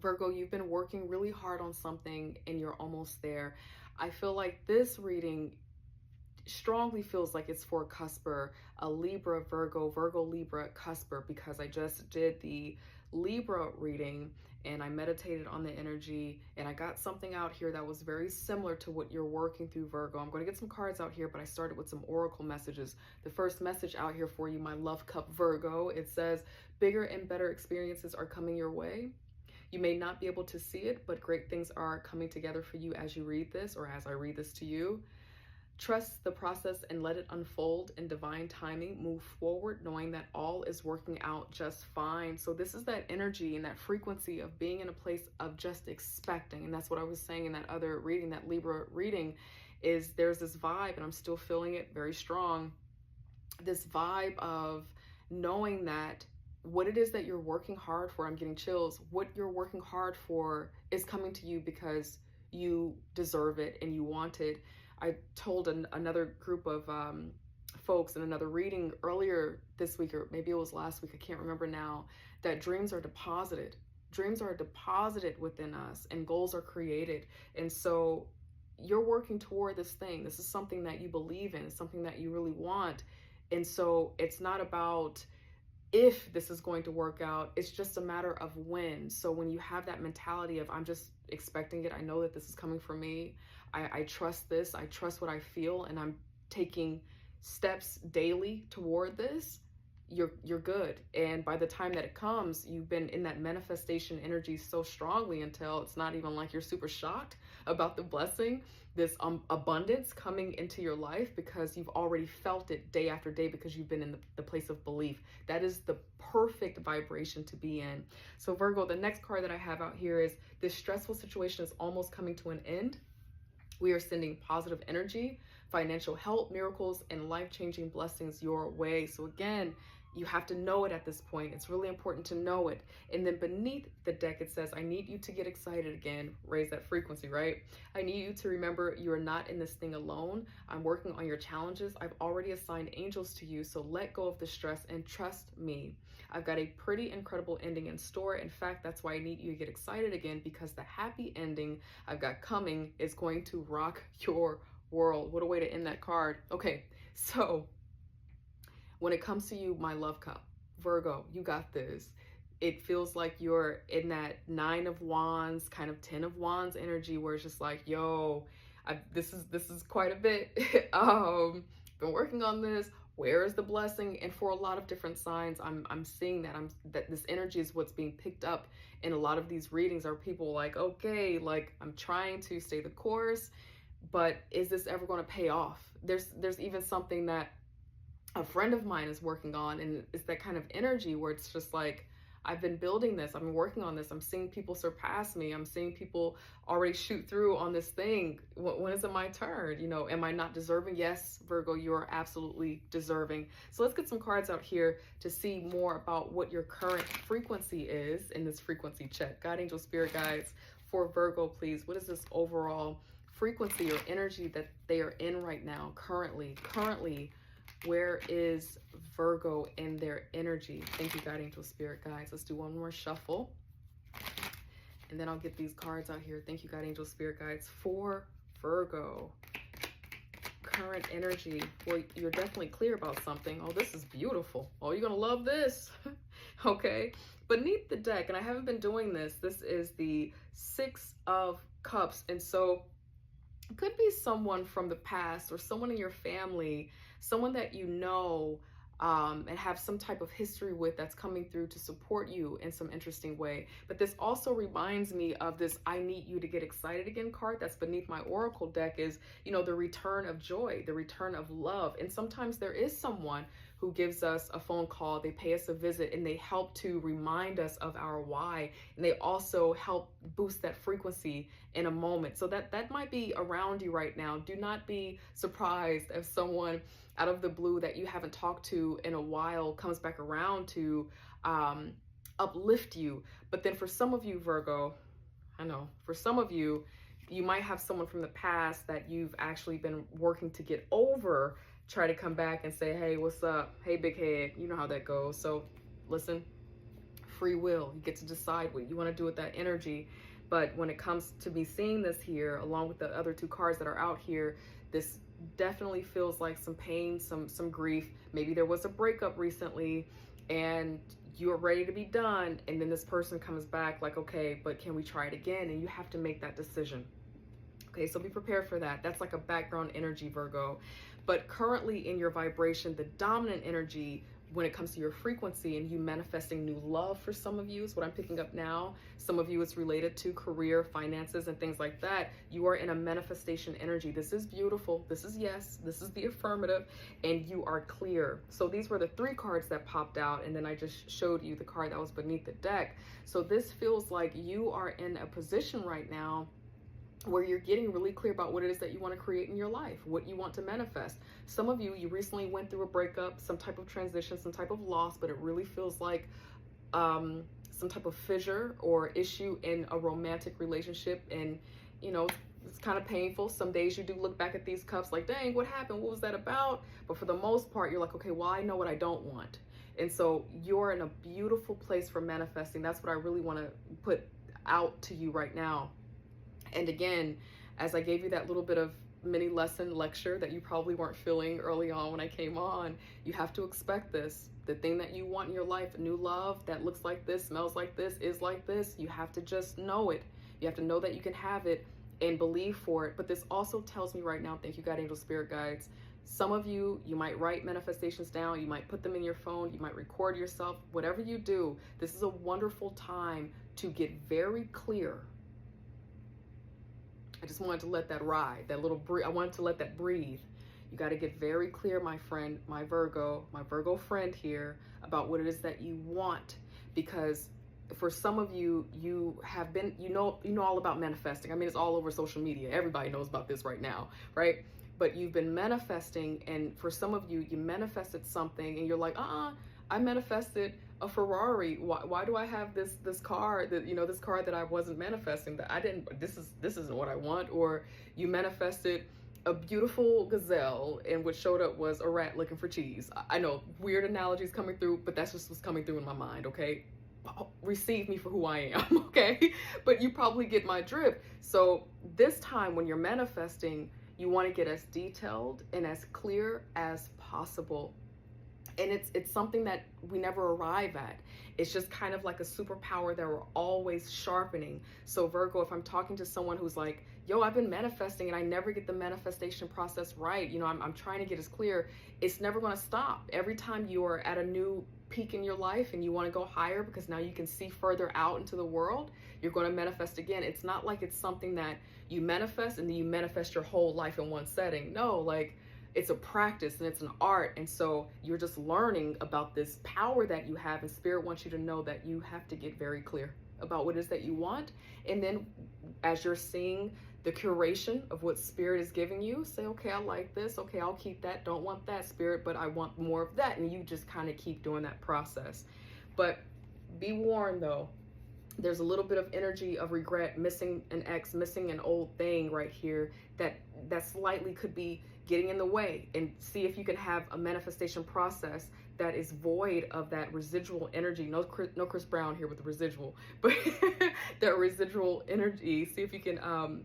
Virgo, you've been working really hard on something and you're almost there. I feel like this reading strongly feels like it's for a cusper, a Libra, Virgo, Virgo, Libra, cusper, because I just did the Libra reading and I meditated on the energy and I got something out here that was very similar to what you're working through, Virgo. I'm going to get some cards out here, but I started with some oracle messages. The first message out here for you, my love cup, Virgo, it says, bigger and better experiences are coming your way. You may not be able to see it, but great things are coming together for you as you read this or as I read this to you. Trust the process and let it unfold in divine timing. Move forward knowing that all is working out just fine. So this is that energy and that frequency of being in a place of just expecting. And that's what I was saying in that other reading, that Libra reading, is there's this vibe, and I'm still feeling it very strong. This vibe of knowing that what it is that you're working hard for, I'm getting chills, what you're working hard for is coming to you because you deserve it and you want it. I told another group of folks in another reading earlier this week, or maybe it was last week, I can't remember now, that dreams are deposited. Dreams are deposited within us and goals are created. And so you're working toward this thing. This is something that you believe in, it's something that you really want. And so it's not about if this is going to work out, it's just a matter of when. So when you have that mentality of, I'm just expecting it, I know that this is coming for me, I trust this, I trust what I feel, and I'm taking steps daily toward this, you're good. And by the time that it comes, you've been in that manifestation energy so strongly until it's not even like you're super shocked about the blessing, this abundance coming into your life, because you've already felt it day after day because you've been in the place of belief. That is the perfect vibration to be in. So Virgo, the next card that I have out here is, this stressful situation is almost coming to an end. We are sending positive energy, financial help, miracles, and life-changing blessings your way. So again, you have to know it at this point. It's really important to know it. And then beneath the deck, it says, I need you to get excited again. Raise that frequency, right? I need you to remember you are not in this thing alone. I'm working on your challenges. I've already assigned angels to you. So let go of the stress and trust me. I've got a pretty incredible ending in store. In fact, that's why I need you to get excited again, because the happy ending I've got coming is going to rock your world. What a way to end that card. Okay, so when it comes to you, my love cup, Virgo, you got this. It feels like you're in that 9 of Wands, kind of 10 of Wands energy, where it's just like, yo, this is quite a bit. Been working on this. Where is the blessing? And for a lot of different signs, I'm seeing that this energy is what's being picked up in a lot of these readings. Are people like, okay, like I'm trying to stay the course, but is this ever going to pay off? There's even something that a friend of mine is working on, and it's that kind of energy where it's just like, I've been building this, I've been working on this, I'm seeing people surpass me, I'm seeing people already shoot through on this thing. When is it my turn? You know, am I not deserving? Yes, Virgo, you are absolutely deserving. So let's get some cards out here to see more about what your current frequency is in this frequency check. God, angel, spirit guides for Virgo, please. What is this overall frequency or energy that they are in right now, currently? Where is Virgo in their energy? Thank you, God, angel, spirit guides. Let's do one more shuffle, and then I'll get these cards out here. Thank you, God, angel, spirit guides for Virgo. Current energy. Well, you're definitely clear about something. Oh, this is beautiful. Oh, you're gonna love this. Okay, beneath the deck, and I haven't been doing this, this is the 6 of Cups. And so it could be someone from the past or someone in your family, someone that you know and have some type of history with, that's coming through to support you in some interesting way. But this also reminds me of this I need you to get excited again card that's beneath my oracle deck, is, you know, the return of joy, the return of love. And sometimes there is someone who gives us a phone call, they pay us a visit, and they help to remind us of our why. And they also help boost that frequency in a moment. So that might be around you right now. Do not be surprised if someone out of the blue that you haven't talked to in a while comes back around to uplift you. But then for some of you, Virgo, I know for some of you, you might have someone from the past that you've actually been working to get over, try to come back and say, hey, what's up? Hey, big head. You know how that goes. So listen, free will. You get to decide what you want to do with that energy. But when it comes to me seeing this here, along with the other two cards that are out here, this definitely feels like some pain, some grief. Maybe there was a breakup recently and you're ready to be done, and then this person comes back like, okay, but can we try it again? And you have to make that decision. Okay, so be prepared for that. That's like a background energy, Virgo. But currently in your vibration, the dominant energy when it comes to your frequency and you manifesting new love, for some of you is what I'm picking up now. Some of you it's related to career, finances, and things like that. You are in a manifestation energy. This is beautiful. This is yes. This is the affirmative, and you are clear. So these were the three cards that popped out, and then I just showed you the card that was beneath the deck. So this feels like you are in a position right now where you're getting really clear about what it is that you want to create in your life, what you want to manifest. Some of you recently went through a breakup, some type of transition, some type of loss, but it really feels like some type of fissure or issue in a romantic relationship. And, you know, it's kind of painful. Some days you do look back at these cups like, dang, what happened? What was that about? But for the most part, you're like, okay, well, I know what I don't want. And so you're in a beautiful place for manifesting. That's what I really want to put out to you right now. And again, as I gave you that little bit of mini lesson lecture that you probably weren't feeling early on when I came on, you have to expect this. The thing that you want in your life, new love that looks like this, smells like this, is like this, you have to just know it. You have to know that you can have it and believe for it. But this also tells me right now, thank you, God, angel, spirit guides, some of you, you might write manifestations down, you might put them in your phone, you might record yourself, whatever you do, this is a wonderful time to get very clear. I just wanted to let that ride, that little breathe. I wanted to let that breathe. You got to get very clear, my friend, my Virgo friend here, about what it is that you want. Because for some of you, you have been, you know all about manifesting. I mean, it's all over social media. Everybody knows about this right now, right? But you've been manifesting, and for some of you, you manifested something, and you're like, I manifested a Ferrari. Why do I have this car that, this car that I wasn't manifesting, that I didn't, this isn't what I want? Or you manifested a beautiful gazelle, and what showed up was a rat looking for cheese. I know, weird analogies coming through, but that's just what's coming through in my mind, okay? Receive me for who I am, okay? But you probably get my drift. So this time when you're manifesting, you want to get as detailed and as clear as possible. And it's something that we never arrive at. It's just kind of like a superpower that we're always sharpening. So Virgo, if I'm talking to someone who's like, yo, I've been manifesting and I never get the manifestation process right, I'm trying to get as clear, it's never going to stop. Every time you are at a new peak in your life and you want to go higher because now you can see further out into the world, you're going to manifest again. It's not like it's something that you manifest and then you manifest your whole life in one setting. No, like, it's a practice and it's an art. And so you're just learning about this power that you have, and Spirit wants you to know that you have to get very clear about what it is that you want. And then as you're seeing the curation of what Spirit is giving you, say, okay, I like this. Okay, I'll keep that. Don't want that, Spirit, but I want more of that. And you just kind of keep doing that process. But be warned though, there's a little bit of energy of regret, missing an ex, missing an old thing right here that slightly could be getting in the way. And see if you can have a manifestation process that is void of that residual energy. No Chris Brown here with the residual, but that residual energy. See if you can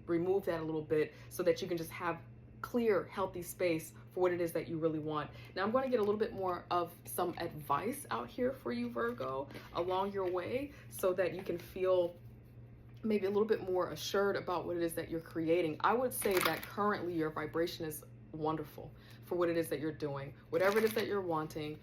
remove that a little bit so that you can just have clear, healthy space for what it is that you really want. Now I'm going to get a little bit more of some advice out here for you, Virgo, along your way, so that you can feel maybe a little bit more assured about what it is that you're creating. I would say that currently your vibration is wonderful for what it is that you're doing. Whatever it is that you're wanting,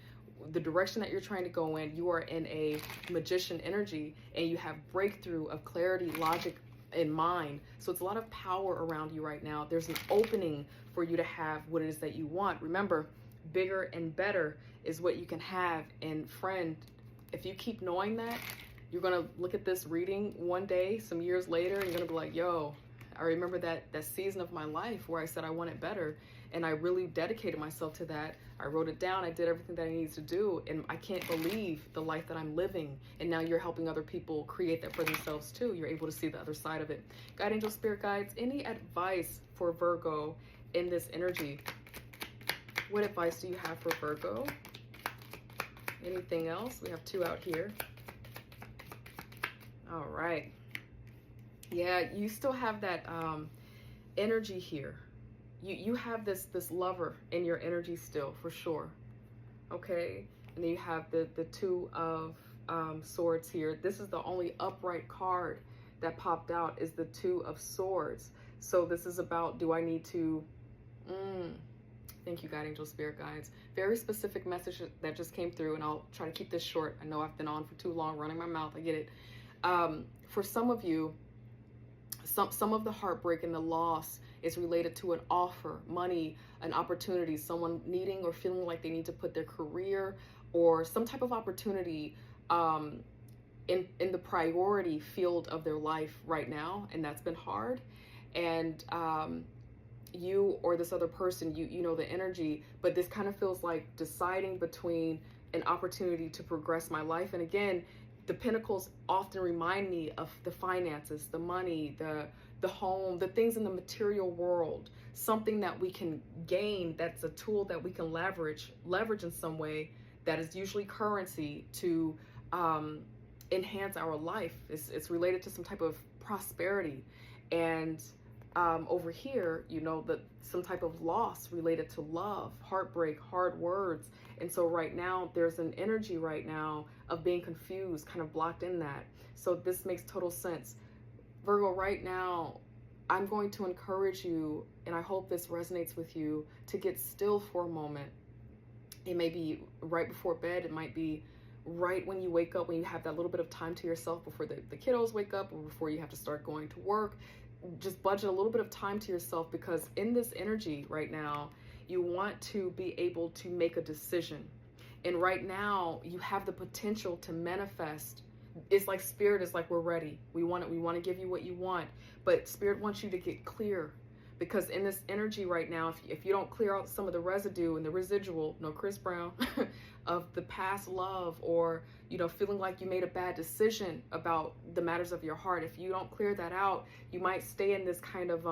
the direction that you're trying to go in, you are in a magician energy and you have breakthrough of clarity, logic in mind. So it's a lot of power around you right now. There's an opening for you to have what it is that you want. Remember, bigger and better is what you can have. And friend, if you keep knowing that, you're going to look at this reading one day, some years later, and you're going to be like, yo, I remember that season of my life where I said I want it better. And I really dedicated myself to that. I wrote it down. I did everything that I needed to do. And I can't believe the life that I'm living. And now you're helping other people create that for themselves too. You're able to see the other side of it. God, angel, spirit guides, any advice for Virgo in this energy? What advice do you have for Virgo? Anything else? We have two out here. All right. Yeah, you still have that energy here. You have this lover in your energy still, for sure. Okay. And then you have the two of swords here. This is the only upright card that popped out, is the two of swords. So this is about, do I need to thank you, God, angel, spirit guides. Very specific message that just came through, and I'll try to keep this short. I know I've been on for too long, running my mouth. I get it. For some of you, some of the heartbreak and the loss is related to an offer, money, an opportunity, someone needing or feeling like they need to put their career or some type of opportunity in the priority field of their life right now, and that's been hard. And you or this other person, you know the energy, but this kind of feels like deciding between an opportunity to progress my life. And again, the pentacles often remind me of the finances, the money, the home, the things in the material world, something that we can gain, that's a tool that we can leverage in some way, that is usually currency, to enhance our life. It's related to some type of prosperity. And over here, you know, some type of loss related to love, heartbreak, hard words. And so right now, there's an energy right now of being confused, kind of blocked in that. So this makes total sense. Virgo, right now, I'm going to encourage you, and I hope this resonates with you, to get still for a moment. It may be right before bed. It might be right when you wake up, when you have that little bit of time to yourself before the kiddos wake up or before you have to start going to work. Just budget a little bit of time to yourself, because in this energy right now, you want to be able to make a decision. And right now, you have the potential to manifest. It's like Spirit is like, we're ready. We want to give you what you want. But Spirit wants you to get clear, because in this energy right now, if you don't clear out some of the residue and the residual, no Chris Brown, of the past love, or, you know, feeling like you made a bad decision about the matters of your heart, if you don't clear that out, you might stay in this kind of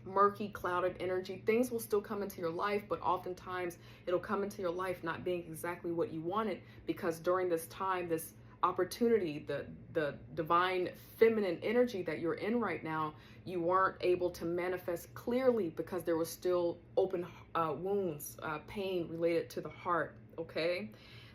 murky, clouded energy. Things will still come into your life, but oftentimes it'll come into your life not being exactly what you wanted, because during this time, this opportunity, the divine feminine energy that you're in right now, you weren't able to manifest clearly because there was still open wounds, pain related to the heart. Okay,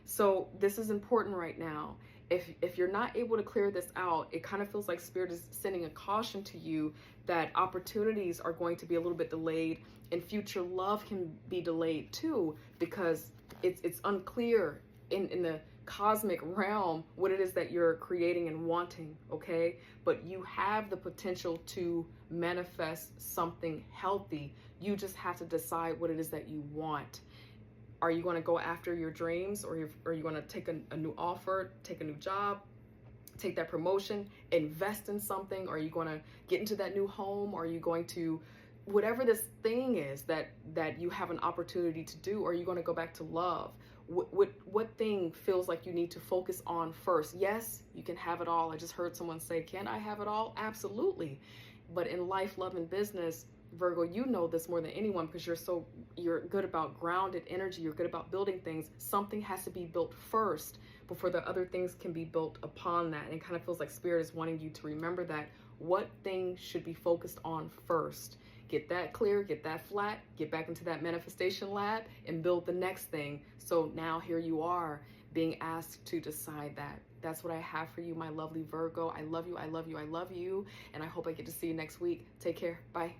so this is important right now. If you're not able to clear this out, it kind of feels like Spirit is sending a caution to you that opportunities are going to be a little bit delayed, and future love can be delayed too, because it's unclear in the cosmic realm what it is that you're creating and wanting. Okay, but you have the potential to manifest something healthy. You just have to decide what it is that you want. Are you going to go after your dreams, or are you going to take a new offer, take a new job, take that promotion, invest in something? Are you going to get into that new home? Are you going to, whatever this thing is that you have an opportunity to do, are you going to go back to love? What thing feels like you need to focus on first? Yes, you can have it all. I just heard someone say, can I have it all? Absolutely. But in life, love, and business, Virgo, you know this more than anyone, because you're good about grounded energy. You're good about building things. Something has to be built first before the other things can be built upon that. And it kind of feels like Spirit is wanting you to remember that. What thing should be focused on first? Get that clear, get that flat, get back into that manifestation lab and build the next thing. So now here you are being asked to decide that. That's what I have for you, my lovely Virgo. I love you, I love you, I love you. And I hope I get to see you next week. Take care. Bye.